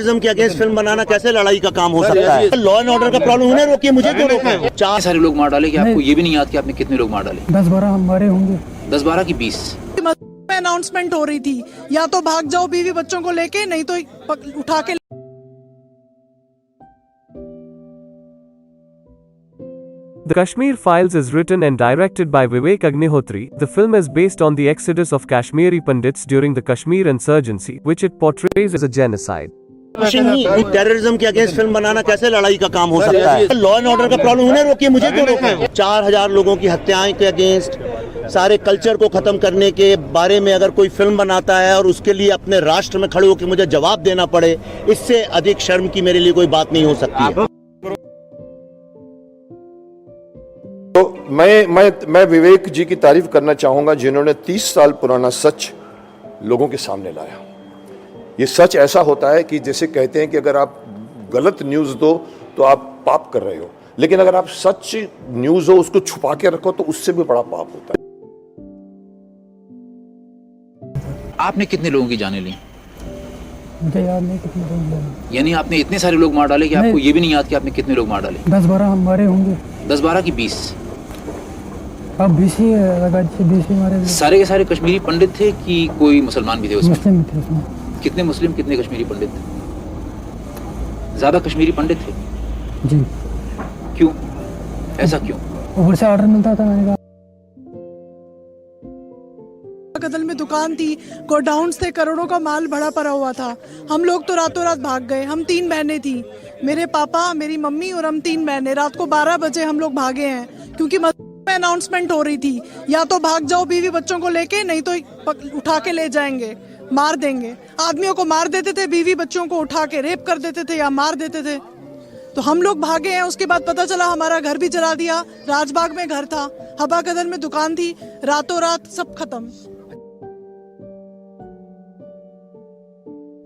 Terrorism के against film बनाना कैसे लड़ाई का काम हो सकता है? लॉ एंड ऑर्डर का प्रॉब्लम उन्हें रोकिए, मुझे क्यों रोके? चार सारे लोग मार डाले कि आपको ये भी नहीं याद कि आपने कितने लोग मार डाले? 10-12 हमारे होंगे। 10-12 की 20 में अनाउंसमेंट हो रही थी, या तो भाग जाओ बीवी बच्चों को लेके, नहीं तो उठा के। The Kashmir Files is written and directed by Vivek Agnihotri. The film is based on the exodus of Kashmiri Pandits during the Kashmir insurgency, which it portrays as a genocide. Terrorism के against film बनाना कैसे लड़ाई का काम हो सकता है? Law and order का problem उन्हें रोकिए, मुझे क्यों रोके? 4000 लोगों की हत्याएं के अगेंस्ट, सारे कल्चर को खत्म करने के बारे में अगर कोई फिल्म बनाता है और उसके लिए अपने राष्ट्र में खड़े होकर मुझे जवाब देना पड़े, इससे अधिक शर्म की मेरे लिए कोई बात नहीं हो सकती है। तो मैं विवेक जी की तारीफ करना चाहूंगा, जिन्होंने 30 साल पुराना सच लोगों के सामने लाया। ये सच ऐसा होता है कि जैसे कहते हैं कि अगर आप गलत न्यूज़ दो तो आप पाप कर रहे हो, लेकिन अगर आप सच न्यूज़ हो उसको छुपा के रखो तो उससे भी बड़ा पाप होता है। आपने कितने लोगों की जानें ली? मुझे याद नहीं कितने लोग जाने। यानी आपने इतने सारे लोग मार डाले कि आपको ये भी नहीं याद कि आपने कितने लोग मार डाले? 10-12 हमारे होंगे। 10-12 की 20 अब 20 ही लगा, 20 ही हमारे। सारे के सारे कश्मीरी पंडित थे कि कोई मुसलमान भी थे उसमें? मुस्लिम थे उसमें। कितने मुस्लिम, कितने कश्मीरी पंडित थे? ज्यादा कश्मीरी पंडित थे? जी। क्यों, ऐसा क्यों? ऊपर से ऑर्डर मिलता था, मैंने कहा। कदल में दुकान थी, गोडाउन्स थे, करोड़ों का माल भरा पड़ा हुआ था। हम लोग तो रातों रात भाग गए। हम 3 बहनें थी, मेरे पापा, मेरी मम्मी और हम 3 बहनें। रात को 12 बजे हम लोग भागे हैं, क्योंकि में अनाउंसमेंट हो रही थी, या तो भाग जाओ बीवी बच्चों को लेके, नहीं तो उठा के ले जाएंगे, मार देंगे। आदमियों को मार देते थे, बीवी बच्चों को उठा के रेप कर देते थे या मार देते थे। तो हम लोग भागे हैं। उसके बाद पता चला हमारा घर भी जला दिया। राजबाग में घर था, हबा कदल में दुकान थी, रातों रात सब खत्म।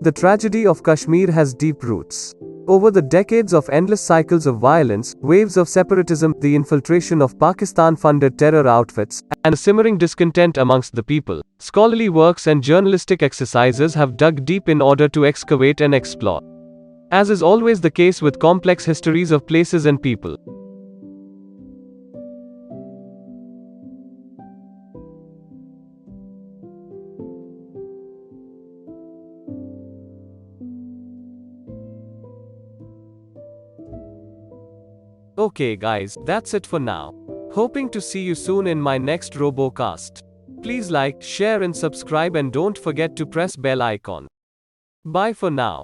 The tragedy of Kashmir has deep roots. Over the decades of endless cycles of violence, waves of separatism, the infiltration of Pakistan-funded terror outfits, and a simmering discontent amongst the people, scholarly works and journalistic exercises have dug deep in order to excavate and explore. As is always the case with complex histories of places and people. Okay guys, that's it for now. Hoping to see you soon in my next Robocast. Please like, share and subscribe, and don't forget to press bell icon. Bye for now.